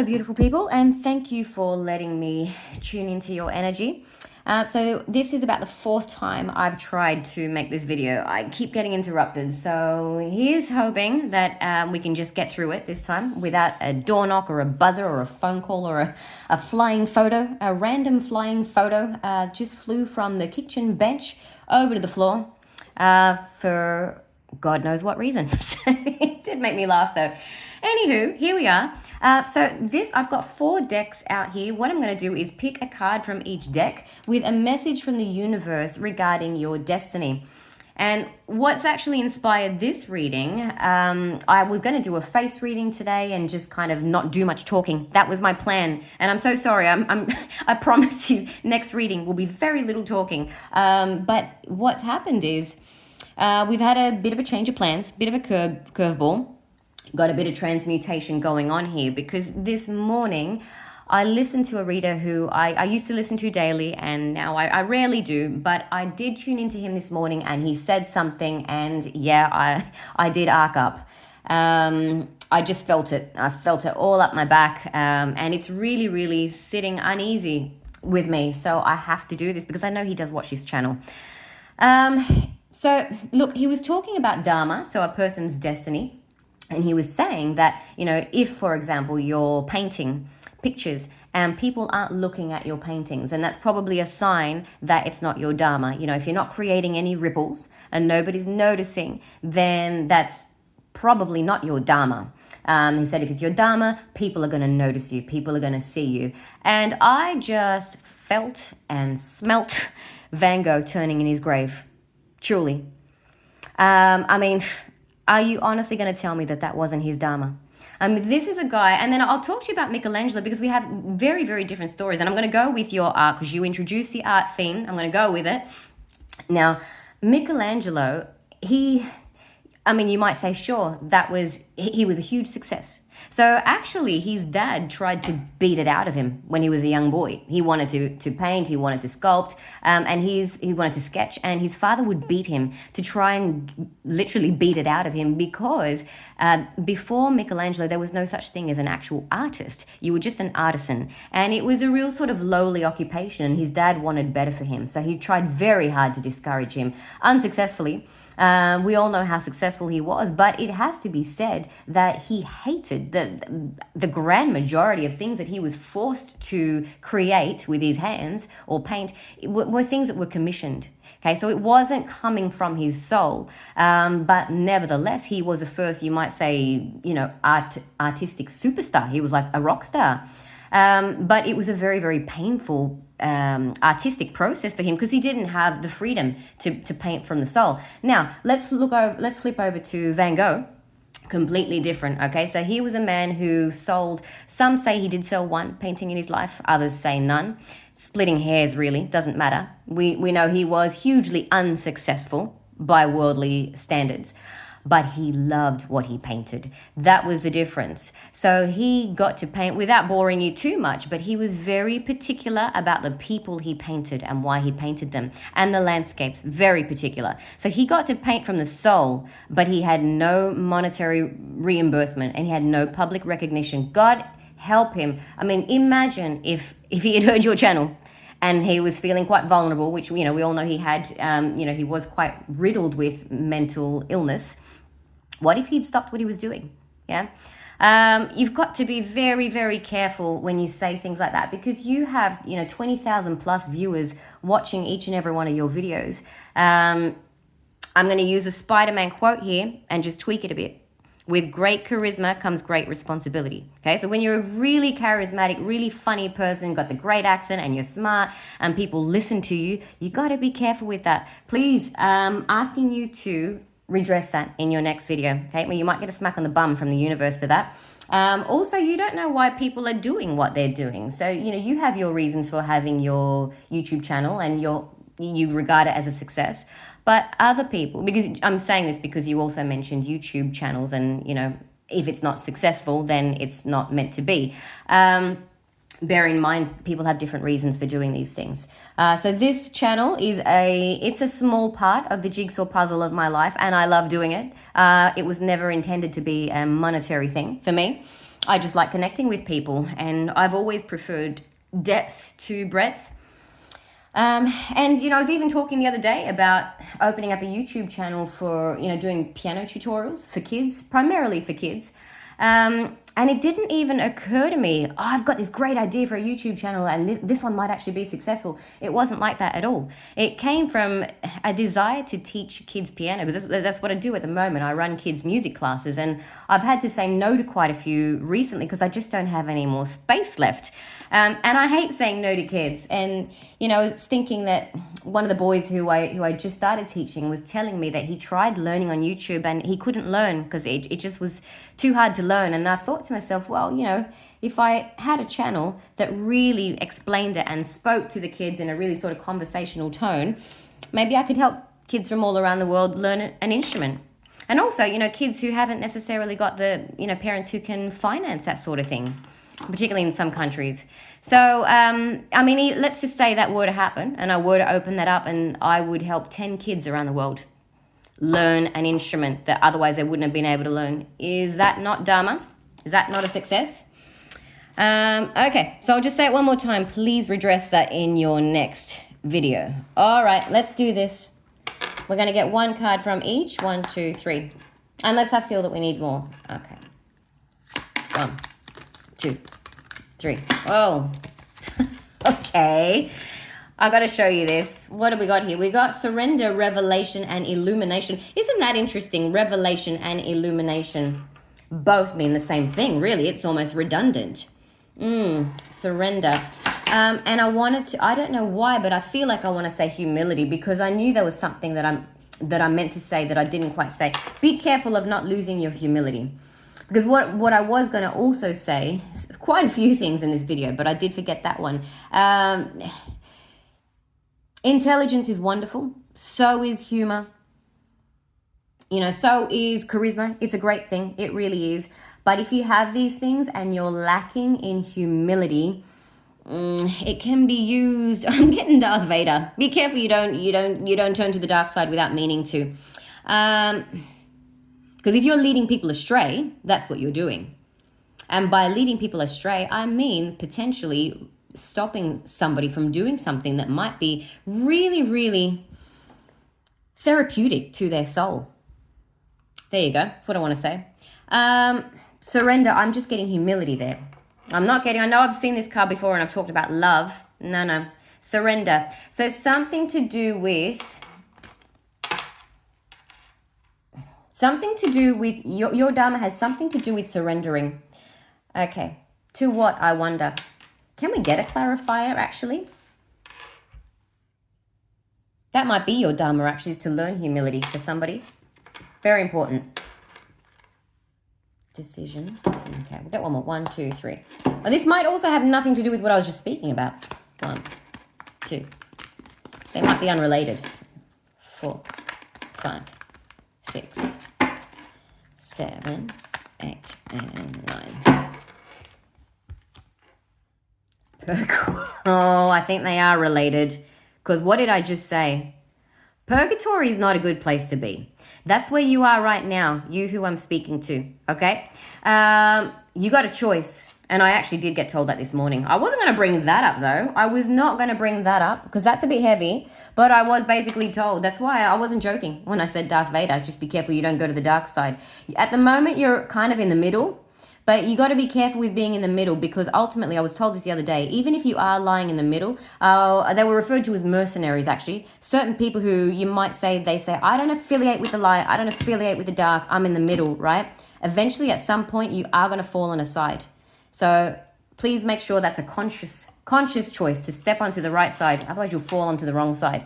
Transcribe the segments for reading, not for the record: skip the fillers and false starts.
Hello, beautiful people, and thank you for letting me tune into your energy. So this is about the fourth time I've tried to make this video. I keep getting interrupted, so here's hoping that we can just get through it this time without a door knock or a buzzer or a phone call or a flying photo. A random flying photo just flew from the kitchen bench over to the floor for God knows what reason. It did make me laugh though. Anywho, here we are. I've got 4 decks out here. What I'm going to do is pick a card from each deck with a message from the universe regarding your destiny. And what's actually inspired this reading, I was going to do a face reading today and just kind of not do much talking. That was my plan. And I'm so sorry. I promise you next reading will be very little talking. But what's happened is we've had a bit of a change of plans, bit of a curveball. Got a bit of transmutation going on here because this morning I listened to a reader who I used to listen to daily and now I rarely do, but I did tune into him this morning and he said something and yeah, I did arc up. I just felt it. I felt it all up my back and it's really, really sitting uneasy with me. So I have to do this because I know he does watch this channel. So look, he was talking about Dharma, so a person's destiny. And he was saying that, if, for example, you're painting pictures and people aren't looking at your paintings, and that's probably a sign that it's not your Dharma. If you're not creating any ripples and nobody's noticing, then that's probably not your Dharma. He said if it's your Dharma, people are going to notice you. People are going to see you. And I just felt and smelt Van Gogh turning in his grave. Truly. Are you honestly going to tell me that that wasn't his Dharma? This is a guy, and then I'll talk to you about Michelangelo because we have very, very different stories. And I'm going to go with your art because you introduced the art theme. I'm going to go with it. Now, Michelangelo, you might say, sure, he was a huge success. So actually, his dad tried to beat it out of him when he was a young boy. He wanted to paint, he wanted to sculpt, and he wanted to sketch, and his father would beat him to try and literally beat it out of him because before Michelangelo, there was no such thing as an actual artist. You were just an artisan, and it was a real sort of lowly occupation, and his dad wanted better for him. So he tried very hard to discourage him, unsuccessfully. We all know how successful he was, but it has to be said that he hated the grand majority of things that he was forced to create with his hands or paint were things that were commissioned. Okay, so it wasn't coming from his soul, but nevertheless, he was the first, you might say, artistic superstar. He was like a rock star. But it was a very, very painful artistic process for him because he didn't have the freedom to paint from the soul. Now, let's flip over to Van Gogh. Completely different, okay? So he was a man who sold, some say he did sell 1 painting in his life, others say none. Splitting hairs, really, doesn't matter. We know he was hugely unsuccessful by worldly standards, but he loved what he painted. That was the difference. So he got to paint, without boring you too much, but he was very particular about the people he painted and why he painted them, and the landscapes, very particular. So he got to paint from the soul, but he had no monetary reimbursement and he had no public recognition. God help him. Imagine if he had heard your channel and he was feeling quite vulnerable, which, we all know he had, he was quite riddled with mental illness. What if he'd stopped what he was doing? Yeah. You've got to be very, very careful when you say things like that because you have, 20,000 plus viewers watching each and every one of your videos. I'm going to use a Spider-Man quote here and just tweak it a bit. With great charisma comes great responsibility. Okay, so when you're a really charismatic, really funny person, got the great accent and you're smart and people listen to you, you got to be careful with that. Please, asking you to redress that in your next video. Okay, well, you might get a smack on the bum from the universe for that. Also, you don't know why people are doing what they're doing. So, you have your reasons for having your YouTube channel and you regard it as a success. But other people, because I'm saying this because you also mentioned YouTube channels and, if it's not successful, then it's not meant to be. Bear in mind, people have different reasons for doing these things. So this channel it's a small part of the jigsaw puzzle of my life, and I love doing it. It was never intended to be a monetary thing for me. I just like connecting with people, and I've always preferred depth to breadth. And, I was even talking the other day about opening up a YouTube channel for, doing piano tutorials for kids, primarily for kids. And it didn't even occur to me, I've got this great idea for a YouTube channel and this one might actually be successful. It wasn't like that at all. It came from a desire to teach kids piano, because that's what I do at the moment. I run kids' music classes, and I've had to say no to quite a few recently because I just don't have any more space left. And I hate saying no to kids. And, I was thinking that one of the boys who I just started teaching was telling me that he tried learning on YouTube and he couldn't learn because it just was too hard to learn. And I thought to myself, well, if I had a channel that really explained it and spoke to the kids in a really sort of conversational tone, maybe I could help kids from all around the world learn an instrument. And also, kids who haven't necessarily got the, parents who can finance that sort of thing, particularly in some countries. So, let's just say that were to happen and I were to open that up, and I would help 10 kids around the world learn an instrument that otherwise they wouldn't have been able to learn. Is that not Dharma? Is that not a success? Okay, so I'll just say it one more time. Please redress that in your next video. All right, let's do this. We're going to get one card from each. 1, 2, 3. Unless I feel that we need more. Okay. 1, 2, 3. Oh, okay. I got to show you this. What have we got here? We got surrender, revelation, and illumination. Isn't that interesting? Revelation and illumination both mean the same thing, really. It's almost redundant. Surrender. And I wanted to, I don't know why, but I feel like I want to say humility, because I knew there was something that I meant to say that I didn't quite say. Be careful of not losing your humility. Because what I was going to also say, quite a few things in this video, but I did forget that one. Intelligence is wonderful. So is humor. So is charisma. It's a great thing. It really is. But if you have these things and you're lacking in humility, it can be used. I'm getting Darth Vader. Be careful you don't turn to the dark side without meaning to. Because if you're leading people astray, that's what you're doing. And by leading people astray, I mean potentially stopping somebody from doing something that might be really, really therapeutic to their soul. There you go. That's what I want to say. Surrender. I'm just getting humility there. I know I've seen this card before and I've talked about love. No. Surrender. So something to do with your Dharma has something to do with surrendering. Okay. To what, I wonder? Can we get a clarifier, actually? That might be your Dharma, actually, is to learn humility for somebody. Very important. Decision. Okay, we'll get one more. 1, 2, 3. Now, this might also have nothing to do with what I was just speaking about. 1, 2. They might be unrelated. 4, 5, 6, 7, 8, and 9. Oh, I think they are related. Because what did I just say? Purgatory is not a good place to be. That's where you are right now, you who I'm speaking to, okay? You got a choice. And I actually did get told that this morning. I wasn't going to bring that up, though. I was not going to bring that up because that's a bit heavy. But I was basically told. That's why I wasn't joking when I said Darth Vader. Just be careful you don't go to the dark side. At the moment, you're kind of in the middle. But you got to be careful with being in the middle, because ultimately, I was told this the other day, even if you are lying in the middle, they were referred to as mercenaries, actually. Certain people who you might say, I don't affiliate with the light, I don't affiliate with the dark, I'm in the middle, right? Eventually, at some point, you are going to fall on a side. So please make sure that's a conscious choice to step onto the right side. Otherwise, you'll fall onto the wrong side.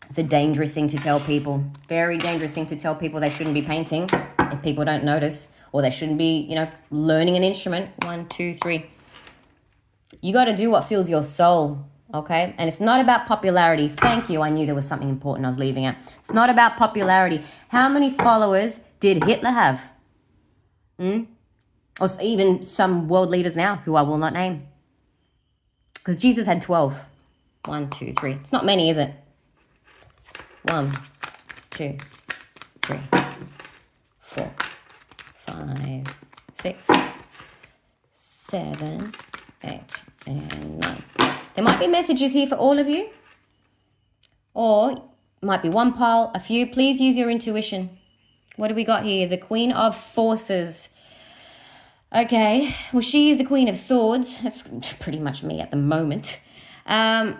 It's a dangerous thing to tell people. Very dangerous thing to tell people they shouldn't be painting if people don't notice. Or they shouldn't be, learning an instrument. 1, 2, 3. You got to do what fills your soul, okay? And it's not about popularity. Thank you. I knew there was something important I was leaving out. It's not about popularity. How many followers did Hitler have? Or even some world leaders now who I will not name. Because Jesus had 12. 1, 2, 3. It's not many, is it? 1, 2, 3, 4. 5, 6, 7, 8, and 9. There might be messages here for all of you, or might be one pile, a few. Please use your intuition. What do we got here? The Queen of Forces. Okay, well, she is the Queen of Swords. That's pretty much me at the moment. But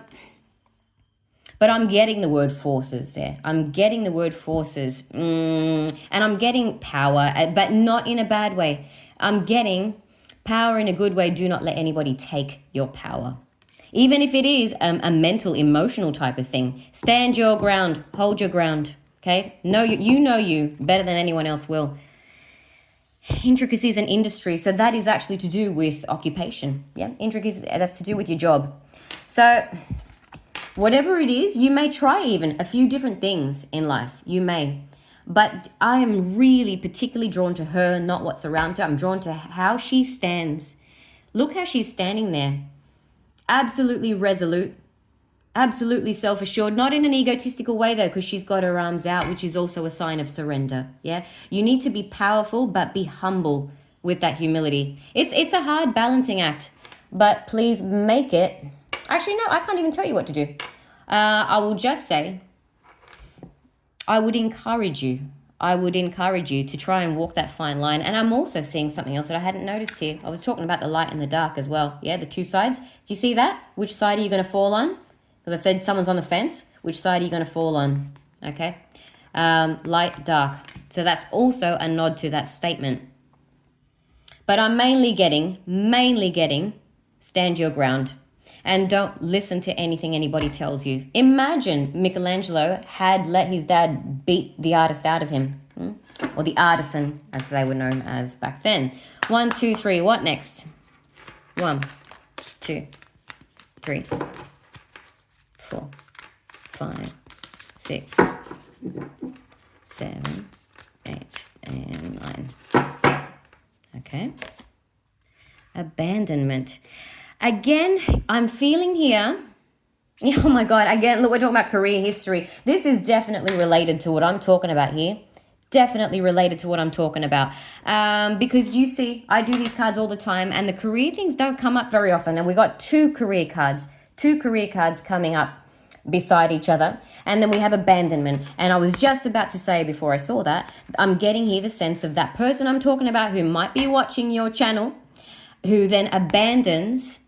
I'm getting the word forces there. I'm getting the word forces. And I'm getting power, but not in a bad way. I'm getting power in a good way. Do not let anybody take your power. Even if it is a mental, emotional type of thing. Stand your ground. Hold your ground. Okay? You know you better than anyone else will. Intricacies and industry. So that is actually to do with occupation. Yeah? Intricacies, that's to do with your job. So whatever it is, you may try even a few different things in life. You may. But I am really particularly drawn to her, not what's around her. I'm drawn to how she stands. Look how she's standing there. Absolutely resolute. Absolutely self-assured. Not in an egotistical way, though, because she's got her arms out, which is also a sign of surrender. Yeah? You need to be powerful, but be humble with that humility. It's a hard balancing act, but please make it. Actually, no, I can't even tell you what to do. I will just say, I would encourage you to try and walk that fine line. And I'm also seeing something else that I hadn't noticed here. I was talking about the light and the dark as well. Yeah, the two sides. Do you see that? Which side are you going to fall on? Because I said someone's on the fence. Which side are you going to fall on? Okay. Light, dark. So that's also a nod to that statement. But I'm mainly getting, stand your ground. And don't listen to anything anybody tells you. Imagine Michelangelo had let his dad beat the artist out of him. Or the artisan, as they were known as back then. 1, 2, 3. What next? 1, 2, 3, 4, 5, 6, 7, 8, and 9. Okay. Abandonment. Again, I'm feeling here. Oh my God, again, look, we're talking about career history. This is definitely related to what I'm talking about here. Definitely related to what I'm talking about. Because you see, I do these cards all the time, and the career things don't come up very often. And we got two career cards coming up beside each other. And then we have abandonment. And I was just about to say before I saw that, I'm getting here the sense of that person I'm talking about who might be watching your channel, who then abandons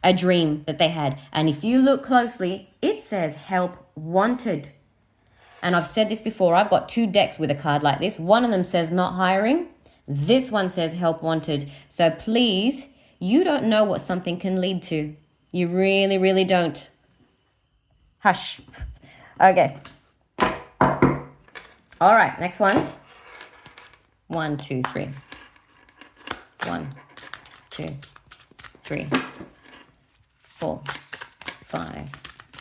a dream that they had. And if you look closely, it says help wanted. And I've said this before, I've got 2 decks with a card like this. One of them says not hiring. This one says help wanted. So please, you don't know what something can lead to. You really, really don't. Hush. Okay. All right, next one. 1, 2, 3. 1, 2, 3. 4, 5,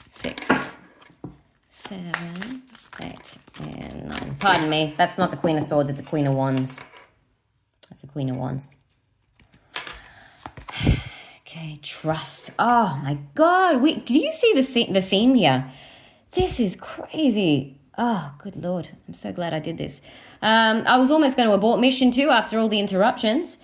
6, 7, 8, and 9. Pardon me, that's not the Queen of Swords, it's a Queen of Wands. That's a Queen of Wands. Okay, trust. Oh my God, do you see the theme here? This is crazy. Oh, good Lord, I'm so glad I did this. I was almost going to abort mission too after all the interruptions.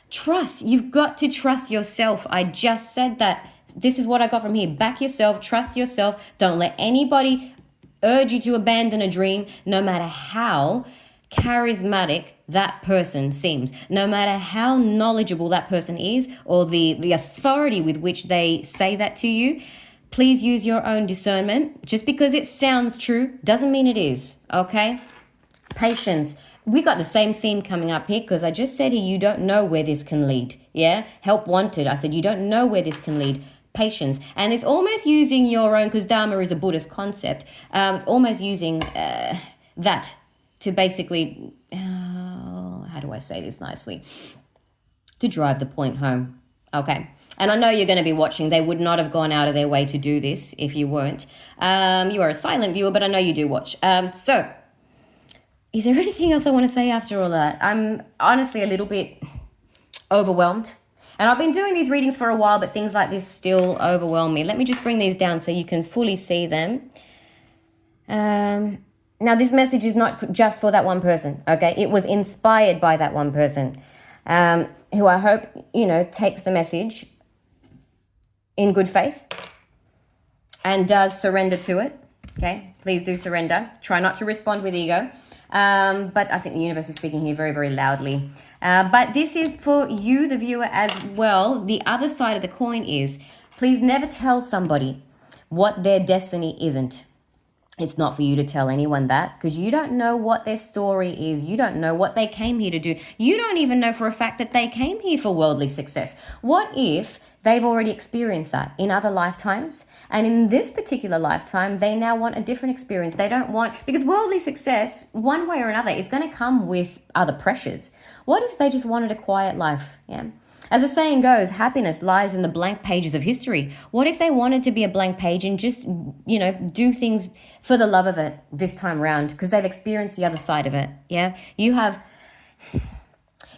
Trust, you've got to trust yourself. I just said that. This is what I got from here. Back yourself, trust yourself. Don't let anybody urge you to abandon a dream, no matter how charismatic that person seems, no matter how knowledgeable that person is, or the authority with which they say that to you. Please use your own discernment. Just because it sounds true doesn't mean it is, okay? Patience. We got the same theme coming up here because I just said here, you don't know where this can lead. Yeah? Help wanted. I said, you don't know where this can lead. Patience. And it's almost using your own, because Dharma is a Buddhist concept. It's almost using that to basically, how do I say this nicely? To drive the point home. Okay. And I know you're going to be watching. They would not have gone out of their way to do this if you weren't. You are a silent viewer, but I know you do watch. So, is there anything else I want to say after all that? I'm honestly a little bit overwhelmed. And I've been doing these readings for a while, but things like this still overwhelm me. Let me just bring these down so you can fully see them. Now, this message is not just for that one person, okay? It was inspired by that one person. who I hope, takes the message in good faith and does surrender to it. Okay, please do surrender. Try not to respond with ego. But I think the universe is speaking here very, very loudly. But this is for you, the viewer, as well. The other side of the coin is, please never tell somebody what their destiny isn't. It's not for you to tell anyone that, because you don't know what their story is. You don't know what they came here to do. You don't even know for a fact that they came here for worldly success. What if they've already experienced that in other lifetimes, and in this particular lifetime, they now want a different experience? They don't want, because worldly success, one way or another, is going to come with other pressures. What if they just wanted a quiet life? Yeah. As the saying goes, happiness lies in the blank pages of history. What if they wanted to be a blank page and just, do things for the love of it this time around, because they've experienced the other side of it? Yeah.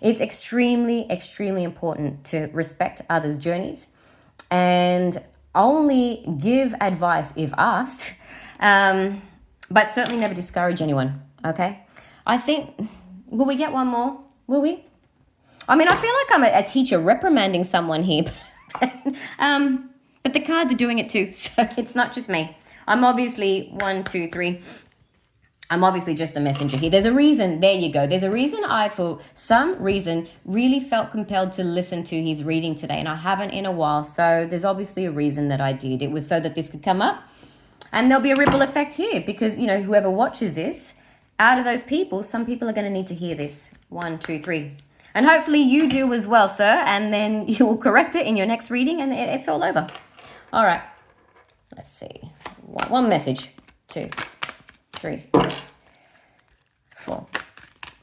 It's extremely, extremely important to respect others' journeys and only give advice if asked, but certainly never discourage anyone, okay? I think, will we get one more? Will we? I mean, I feel like I'm a teacher reprimanding someone here, but the cards are doing it too, so it's not just me. I'm obviously, 1, 2, 3... I'm obviously just a messenger here. There's a reason. There you go. There's a reason I, for some reason, really felt compelled to listen to his reading today, and I haven't in a while. So there's obviously a reason that I did. It was so that this could come up, and there'll be a ripple effect here, because, whoever watches this, out of those people, some people are going to need to hear this. 1, 2, 3. And hopefully you do as well, sir, and then you will correct it in your next reading, and it's all over. All right. Let's see. One message. 2, 3, 4.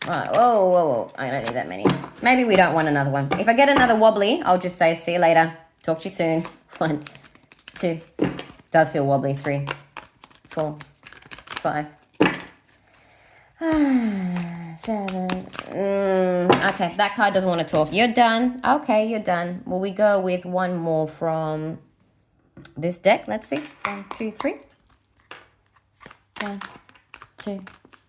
Right. Whoa. I don't need that many. Maybe we don't want another one. If I get another wobbly, I'll just say, see you later. Talk to you soon. 1, 2. Does feel wobbly. 3, 4, 5. 7. Okay, that card doesn't want to talk. You're done. Okay, you're done. Will we go with one more from this deck? Let's see. 1, 2, 3. 1, 2,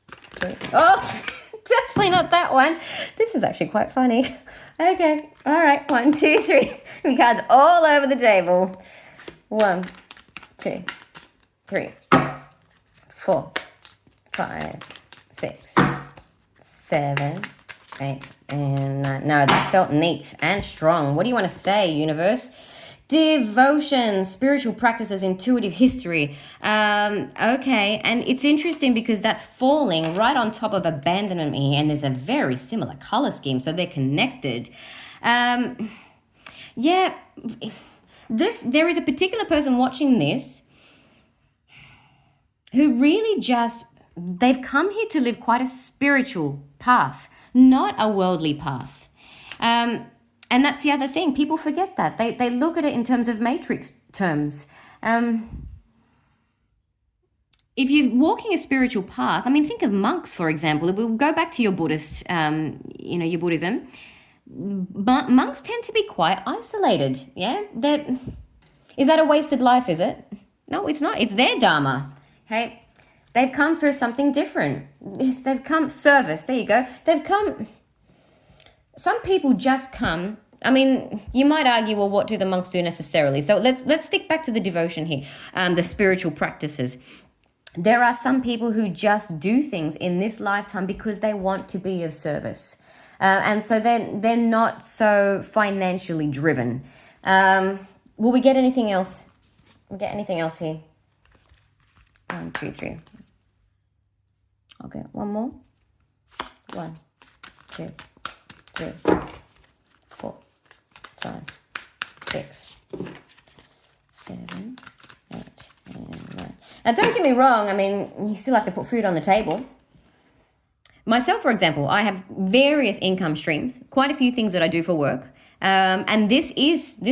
3. Oh, definitely not that one. This is actually quite funny. Okay, all right. 1, 2, 3. Cards all over the table. 1, 2, 3, 4, 5, 6, 7, 8, and 9. No, that felt neat and strong. What do you want to say, universe? Devotion, spiritual practices, intuitive history. Okay, and it's interesting because that's falling right on top of abandonment here, and there's a very similar color scheme, so they're connected. Yeah, there is a particular person watching this who really they've come here to live quite a spiritual path, not a worldly path. And that's the other thing. People forget that. They look at it in terms of matrix terms. If you're walking a spiritual path, I mean, think of monks, for example. We'll go back to your Buddhist, your Buddhism. Monks tend to be quite isolated, yeah? Is that a wasted life, is it? No, it's not. It's their Dharma, okay? They've come for something different. They've come, service, there you go. Some people just come. I mean, you might argue, well, what do the monks do necessarily? So let's stick back to the devotion here, the spiritual practices. There are some people who just do things in this lifetime because they want to be of service. And so they're not so financially driven. Will we get anything else? We'll get anything else here? 1, 2, 3. Okay, one more. 1, 2, 3, 4, 5, 6, 7, 8, and 9. Now, don't get me wrong. I mean, you still have to put food on the table. Myself, for example, I have various income streams, quite a few things that I do for work. And this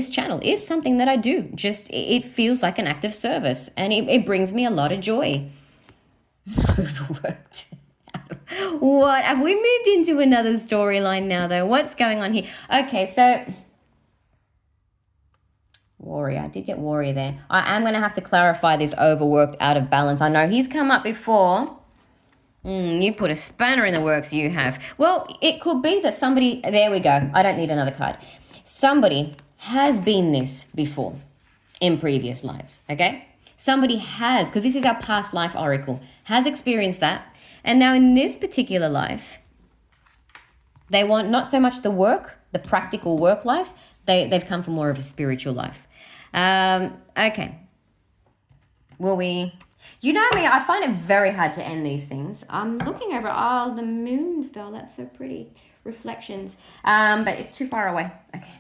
channel is something that I do. Just, it feels like an act of service, and it brings me a lot of joy. Overworked. What? Have we moved into another storyline now, though? What's going on here? Okay, so Warrior. I did get Warrior there. I am going to have to clarify this overworked, out of balance. I know he's come up before. You put a spanner in the works, you have. Well, it could be that somebody, there we go. I don't need another card. Somebody has been this before in previous lives, okay? Somebody has, because this is our past life oracle, has experienced that. And now in this particular life, they want not so much the work, the practical work life. They've come from more of a spiritual life. Okay. Will we... You know me, I find it very hard to end these things. I'm looking over, the moon spell, that's so pretty. Reflections. But it's too far away. Okay.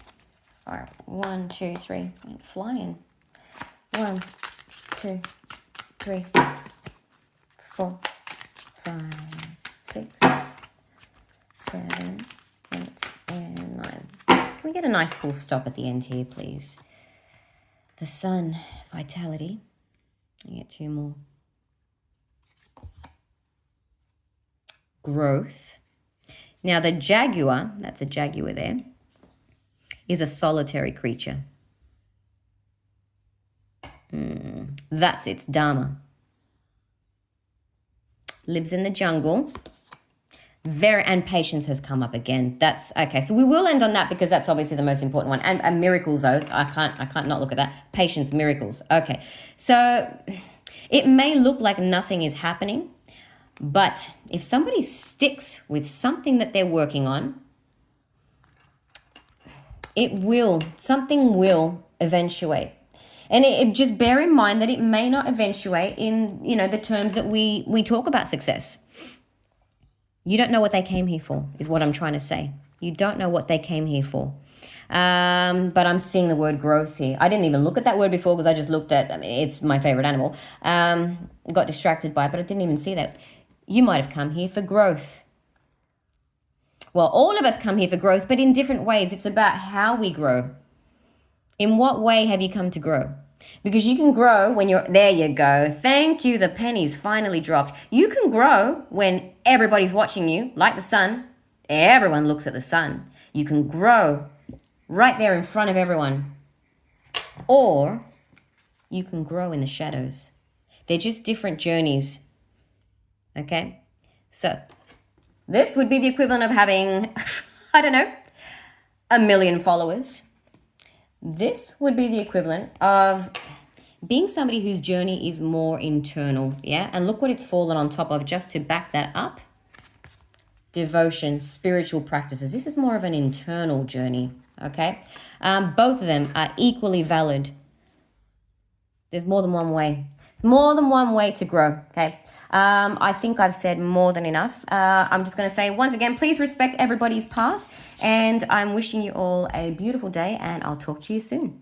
All right. 1, 2, 3. Flying. 1, 2, 3, 4, 5, 6, 7, 8, and 9. Can we get a nice full stop at the end here, please? The sun, vitality. I get 2 more. Growth. Now the jaguar, that's a jaguar there, is a solitary creature. That's its Dharma. Lives in the jungle. And patience has come up again. That's okay. So we will end on that because that's obviously the most important one. And miracles though, I can't not look at that. Patience, miracles. Okay. So it may look like nothing is happening, but if somebody sticks with something that they're working on, something will eventuate. And it just bear in mind that it may not eventuate in, the terms that we talk about success. You don't know what they came here for, is what I'm trying to say. You don't know what they came here for. But I'm seeing the word growth here. I didn't even look at that word before because I just looked at, it's my favorite animal. Got distracted by it, but I didn't even see that. You might have come here for growth. Well, all of us come here for growth, but in different ways. It's about how we grow. In what way have you come to grow? Because you can grow when there you go. Thank you, the pennies finally dropped. You can grow when everybody's watching you, like the sun. Everyone looks at the sun. You can grow right there in front of everyone. Or you can grow in the shadows. They're just different journeys. Okay? So this would be the equivalent of having, I don't know, 1 million followers. This would be the equivalent of being somebody whose journey is more internal, yeah? And look what it's fallen on top of just to back that up. Devotion, spiritual practices. This is more of an internal journey, okay? Both of them are equally valid. There's more than one way. More than one way to grow, okay? I think I've said more than enough. I'm just going to say once again, please respect everybody's path. And I'm wishing you all a beautiful day and I'll talk to you soon.